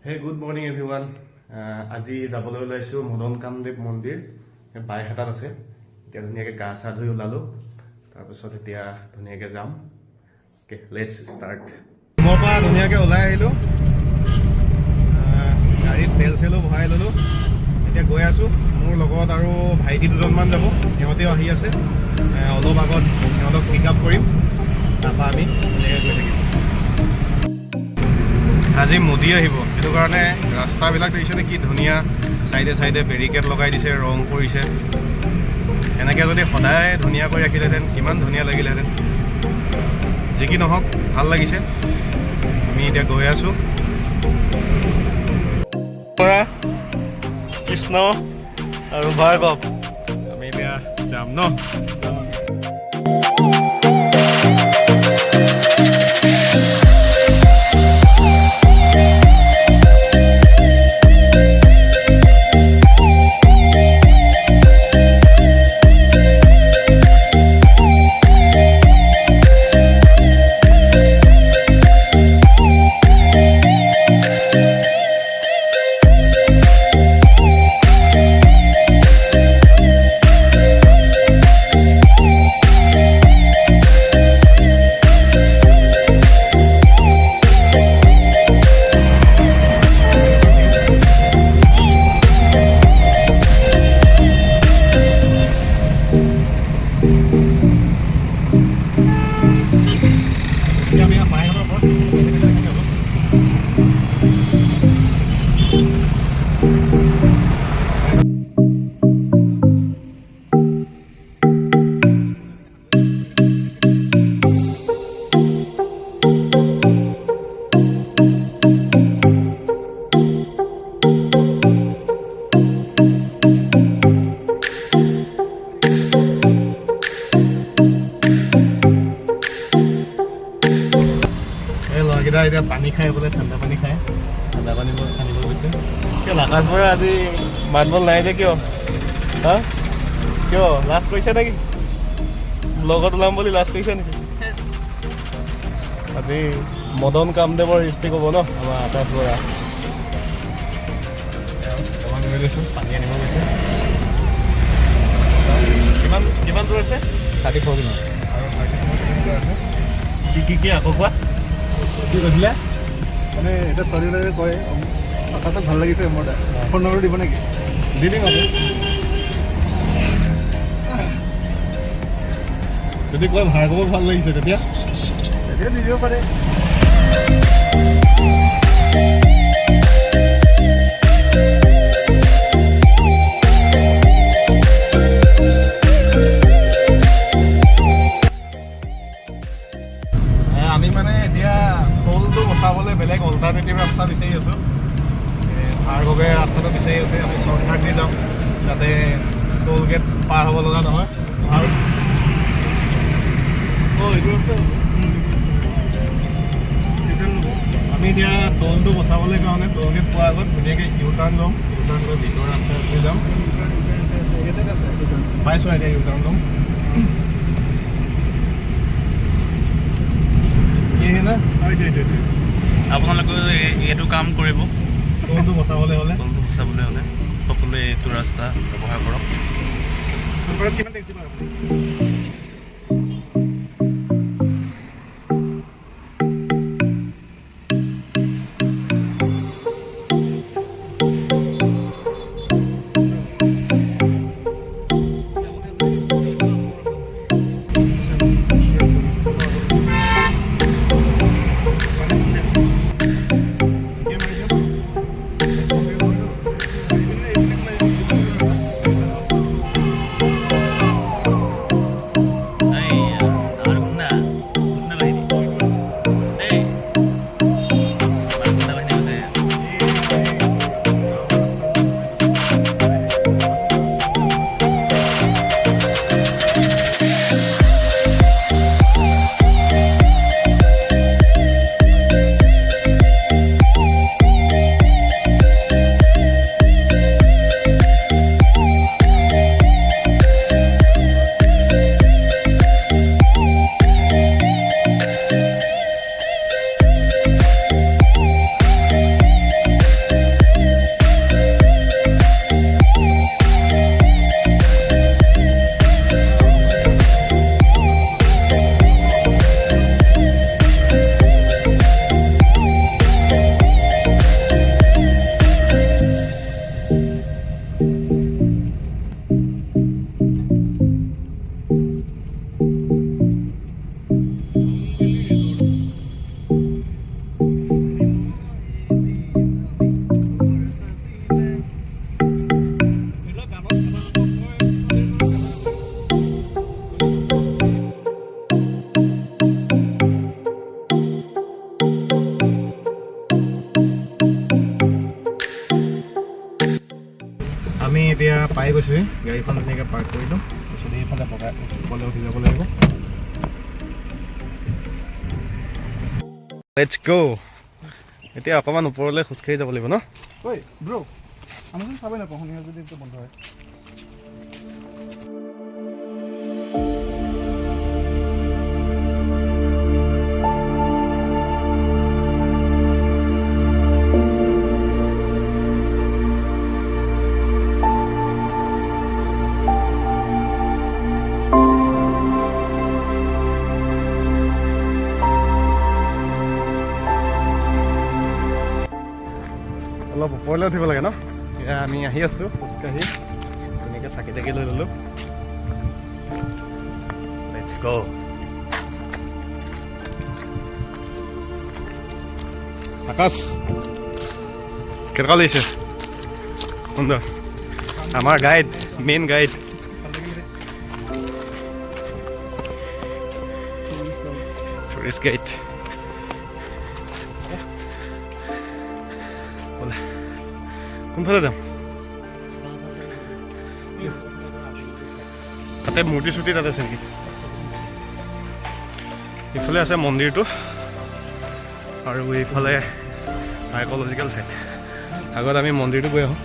হে good morning everyone. আজি যাবলৈ ওলাইছোঁ মদন কামদেৱ মন্দিৰ বাইহাটাত আছে। এতিয়া ধুনীয়াকৈ গা চা ধুই ওলালোঁ, তাৰপিছত এতিয়া ধুনীয়াকৈ যাম। Okay, let's start. ৰুমৰ পৰা ধুনীয়াকৈ ওলাই আহিলোঁ, গাড়ীত তেল চেলো ভৰাই ল'লোঁ। এতিয়া গৈ আছোঁ, মোৰ লগত আৰু ভাইটি দুজনমান যাব, সিহঁতেও আহি আছে। অলপ আগত সিহঁতক পিক আপ কৰিম, তাৰপৰা আমি ধুনীয়াকৈ গৈ থাকিম। আজি মোদী আহিব, সেইটো কাৰণে ৰাস্তাবিলাক দেখিছেনে কি ধুনীয়া, চাইডে চাইডে বেৰিকেড লগাই দিছে, ৰং কৰিছে। এনেকৈ যদি সদায় ধুনীয়া কৰি ৰাখিলেহেঁতেন কিমান ধুনীয়া লাগিলেহেঁতেন। যি কি নহওক ভাল লাগিছে। আমি এতিয়া গৈ আছোঁ। কৃষ্ণ আৰু ভাৰ্গৱ, আমি এতিয়া যাম ন। এতিয়া পানী খাই বোলে, ঠাণ্ডা পানী খায়, ঠাণ্ডা পানী আনিব গৈছে। কিয় আকাশ বৰা আজি মাত বল নাই যে, কিয় হা? কিয় লাজ কৰিছে নেকি? ব্লগত ওলাম বুলি লাজ কৰিছে নেকি? আজি মদন কামদেৱৰ হিষ্ট্ৰী ক'ব ন আমাৰ আকাশ বৰা। লৈ লৈছোঁ, পানী আনিব গৈছে। কিমান দূৰ আছে? 34 কিলোমিটাৰ আৰু 34 কিলোমিটাৰ আছে। কি আকৌ কোৱা, কি কৈছিলে? মানে এতিয়া ছোৱালীবিলাকে কয় আকাশত ভাল লাগিছে, মোৰ ফোন নম্বৰ দিব নেকি? দি দিম আকৌ। যদি কয় ভাৰ্গৱক ভাল লাগিছে তেতিয়া দি দিব পাৰে। আমি মানে এতিয়া টোলটো বচাবলৈ বেলেগ অল্টাৰনেটিভ ৰাস্তা বিচাৰি আছোঁ। ভাৰ্গৱে ৰাস্তাটো বিচাৰি আছে, আমি শ্বৰ্টকাট দি যাওঁ যাতে টোল গেট পাৰ হ'ব লগা নহয়। এইটো ৰাস্তা আমি এতিয়া টোলটো বচাবলৈ কাৰণে টোল গেট পোৱাৰ আগত ধুনীয়াকৈ ইউটাৰ্ণ ল'ম। ইউটাৰ্ণ লৈ ভিতৰ ৰাস্তালৈ যাম। পাইছোঁ এতিয়া ইউটাৰ্ণ ল'ম। আপোনালোকে এইটো কাম কৰিব, টোলটো বচাবলৈ হ'লে সকলোৱে এইটো ৰাস্তা ব্যৱহাৰ কৰক। কিমান টেক্সি পায় আপুনি? আমি এতিয়া পাই গৈছোঁ গাড়ীখন ধুনীয়াকৈ পাৰ্ক কৰিলোঁ তাৰপিছত এইফালে বগাই ওপৰলৈ উঠি যাব লাগিব লেটছ গো এতিয়া অকণমান ওপৰলৈ খোজকাঢ়ি যাব লাগিব ন ঐ ব্ৰ' আমাক চাবই নাপাওঁ শুনি যদি এইটো বন্ধ হয় অলপ ওপৰলৈ উঠিব লাগে ন এতিয়া আমি আহি আছোঁ খোজকাঢ়ি ধুনীয়াকৈ চাকি তাকি লৈ ল'লোঁ লেটছ গো আকাশ কেনেকুৱা লাগিছে সুন্দৰ আমাৰ guide main guide tourist guide কোনফালে যাম তাতে মূৰ্তি চূৰ্তি তাতে আছে নেকি ইফালে আছে মন্দিৰটো আৰু এইফালে আৰ্ক'লজিকেল চাইট আগত আমি মন্দিৰটো গৈ আহোঁ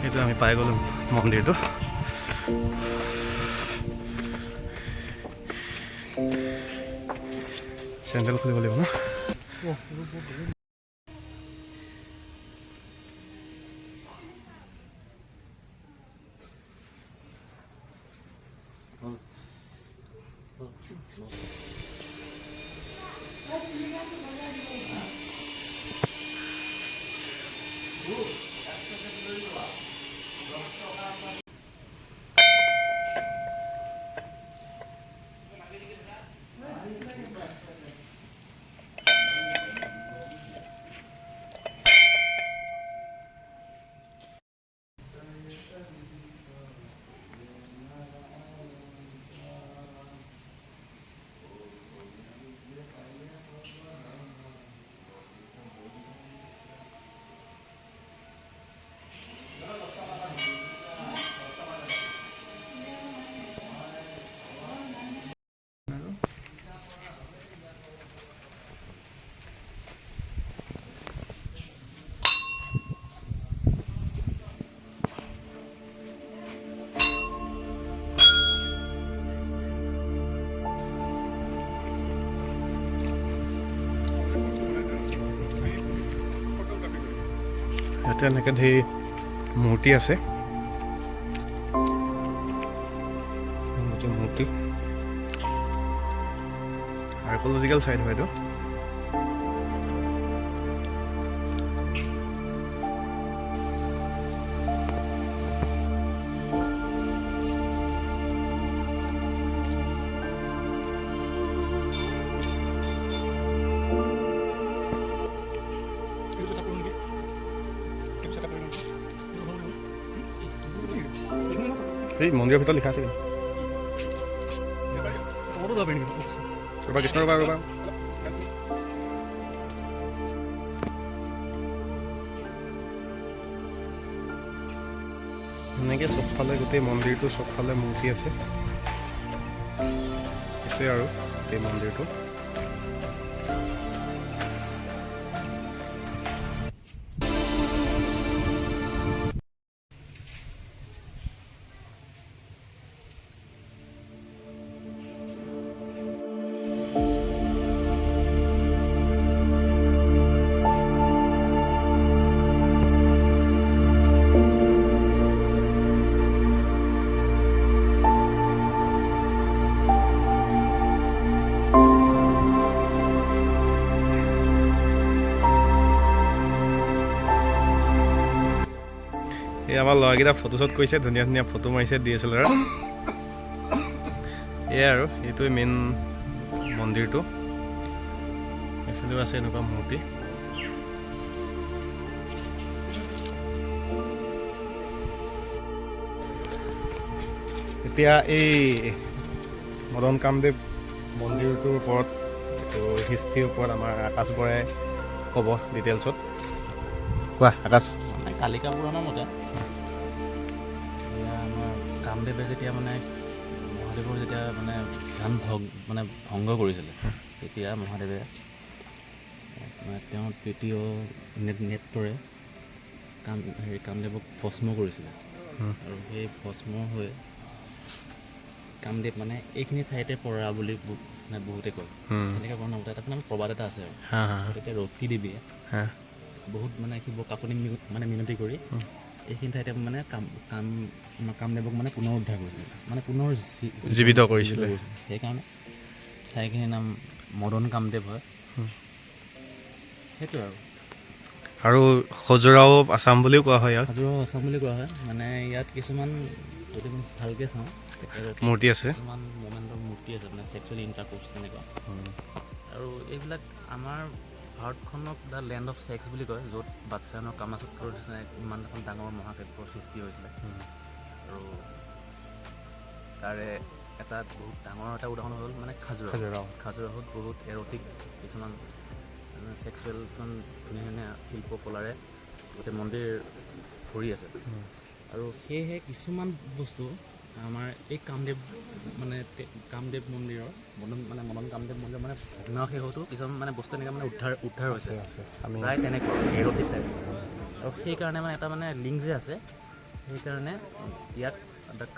এইটো আমি পাই গ'লোঁ মন্দিৰটো চেণ্ডেল খুলিব লাগিব ন ইয়াতে এনেকৈ ধেৰ মূৰ্তি আছে মূৰ্তি আৰ্ক'লজিকেল চাইট হয় এইটো এই মন্দিৰৰ ভিতৰত লিখা আছে ৰবা কৃষ্ণ ৰবা এনেকৈ চবফালে গোটেই মন্দিৰটো চবফালে মূৰ্তি আছে আৰু গোটেই মন্দিৰটো এই আমাৰ ল'ৰাকেইটা ফটো শ্বট কৰিছে ধুনীয়া ধুনীয়া ফটো মাৰিছে DSLR এয়াই আৰু এইটোৱে মেইন মন্দিৰটো এইফালেও আছে এনেকুৱা মূৰ্তি এতিয়া এই মদন কামদেৱ মন্দিৰটোৰ ওপৰত এইটো হিষ্ট্ৰীৰ ওপৰত আমাৰ আকাশ বৰাই ক'ব ডিটেইলছত। কোৱা আকাশ। মানে কালিকা পুৰাণৰ মতে এতিয়া আমাৰ কামদেৱে যেতিয়া মানে মহাদেৱৰ যেতিয়া মানে ধ্যান ভংগ কৰিছিলে, তেতিয়া মহাদেৱে মানে তেওঁৰ তৃতীয় নেত্ৰৰে কামদেৱক ভস্ম কৰিছিলে। আৰু সেই ভস্ম হৈ কামদেৱ মানে এইখিনি ঠাইতে পৰা বুলি মানে বহুতে কয়। তেনেকৈ বৰ্ণনা মতে তাত মানে প্ৰবাদ এটা আছে আৰু তেতিয়া ৰতি দেৱীয়ে বহুত মানে শিৱক কাকনি মানে মিনতি কৰি এইখিনি ঠাইতে মানে কামদেৱক মানে পুনৰ উদ্ধাৰ কৰিছিলে, মানে পুনৰ জীৱিত কৰিছিলে। সেইকাৰণে ঠাইখিনিৰ নাম মদন কামদেৱ হয়। সেইটোৱে আৰু খজুৰাও আছাম বুলিও কোৱা হয় ইয়াক। হাজোৰাও আছাম বুলি কোৱা হয়। মানে ইয়াত কিছুমান যদি আমি ভালকৈ চাওঁ মূৰ্তি আছে, কিছুমান মমেণ্টৰ মূৰ্তি আছে, মানে ছেক্সুৱেল ইণ্টাৰকোৰ্চ তেনেকুৱা। আৰু এইবিলাক আমাৰ ভাৰতখনক দ্য লেণ্ড অফ ছেক্স বুলি কয়, য'ত বাদশ্বাহৰ কামাসূত্ৰৰ নিচিনা ইমান এখন ডাঙৰ মহাকাব্যৰ সৃষ্টি হৈছিলে। আৰু তাৰে এটা বহুত ডাঙৰ এটা উদাহৰণ হ'ল মানে খাজুৰাহোত বহুত এৰটিক কিছুমান ছেক্সুৱেল কিছুমান ধুনীয়া ধুনীয়া শিল্পকলাৰে গোটেই মন্দিৰ ভৰি আছে। আৰু সেয়েহে কিছুমান বস্তু আমাৰ এই কামদেৱ মন্দিৰৰ মদন কামদেৱ মন্দিৰৰ মানে ভগ্নাৱশেষতো কিছুমান মানে বস্তু এনেকৈ মানে উদ্ধাৰ হৈছে প্ৰায় তেনেকুৱা এৰটিক টাইপ। আৰু সেইকাৰণে মানে এটা মানে লিংক যে আছে, সেইকাৰণে ইয়াক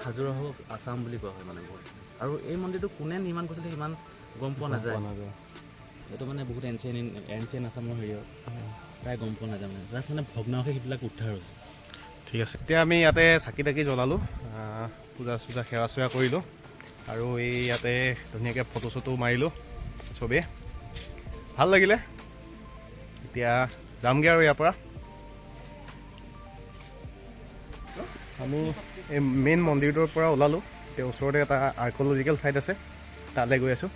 খাজুৰাহো আছাম বুলি কোৱা হয় মানে বহুত। আৰু এই মন্দিৰটো কোনে নিৰ্মাণ কৰিছিলে সিমান গম পোৱা নাযায়। এইটো মানে বহুত এনচিয়েণ্ট আছামৰ হেৰিয়ত প্ৰায় গম পোৱা নাযায় মানে, জাষ্ট মানে ভগ্নাৱশেষ সেইবিলাক উদ্ধাৰ হৈছে। ঠিক আছে। এতিয়া আমি ইয়াতে চাকি তাকি জ্বলালোঁ, পূজা চূজা সেৱা চেৱা কৰিলোঁ, আৰু এই ইয়াতে ধুনীয়াকৈ ফটো চটো মাৰিলোঁ চবেই, ভাল লাগিলে। এতিয়া যামগৈ আৰু ইয়াৰ পৰা আমি এই মেইন মন্দিৰটোৰ পৰা ওলালোঁ। এতিয়া ওচৰতে এটা আৰ্ক'লজিকেল ছাইট আছে, তালৈ গৈ আছোঁ।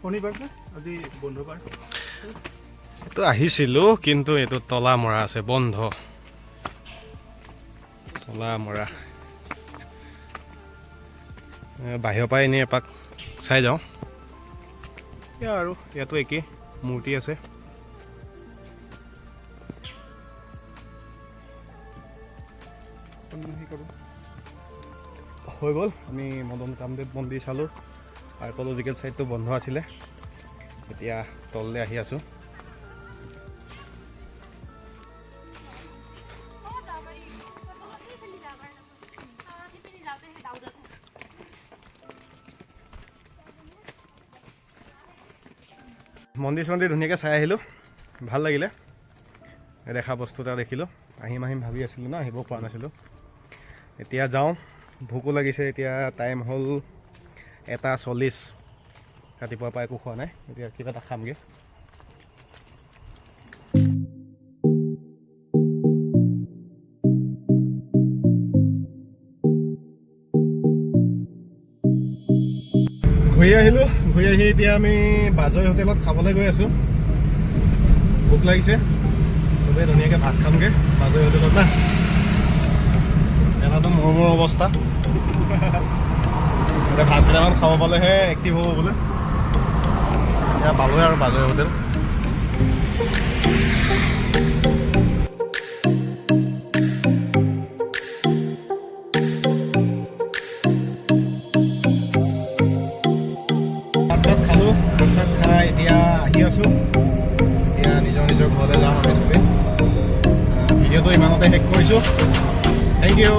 শনিবাৰ আজি বন্ধবাৰ। এইটো আহিছিলোঁ, কিন্তু এইটো তলা মৰা আছে, বন্ধ তলা মৰা। বাহিৰৰ পৰা এনেই এপাক চাই যাওঁ। এয়া আৰু ইয়াতো একেই মূৰ্তি আছে। হৈ গ'ল, আমি মদন কামদেৱ মন্দিৰ চালোঁ। আৰ্ক'লজিকেল ছাইটটো বন্ধ আছিলে, এতিয়া তললৈ আহি আছোঁ। মন্দিৰ চন্দিৰ ধুনীয়াকৈ চাই আহিলোঁ, ভাল লাগিলে। দেখা বস্তু এটা দেখিলোঁ, আহিম ভাবি আছিলোঁ না, আহিব পৰা নাছিলোঁ। এতিয়া যাওঁ, ভোকো লাগিছে। এতিয়া টাইম হ'ল 1:40, ৰাতিপুৱাৰ পৰা একো খোৱা নাই, এতিয়া কিবা এটা খামগৈ। ঘূৰি আহিলোঁ, ঘূৰি আহি এতিয়া আমি বাজৈ হোটেলত খাবলৈ গৈ আছোঁ। ভোক লাগিছে, চবেই ধুনীয়াকৈ ভাত খামগৈ বাজৈ হোটেলত না। এটাতো মোৰ অৱস্থা, এতিয়া ভাত কেইটামান খাব পালেহে এক্টিভ হ'ব বোলে। এতিয়া পালোৱে আৰু বাজৈ হোটেল। ভাত চাত খাই এতিয়া আহি আছোঁ। এতিয়া নিজৰ ঘৰলৈ যাম আমি চবেই। ভিডিঅ'টো ইমানতে শেষ কৰিছোঁ। Thank U.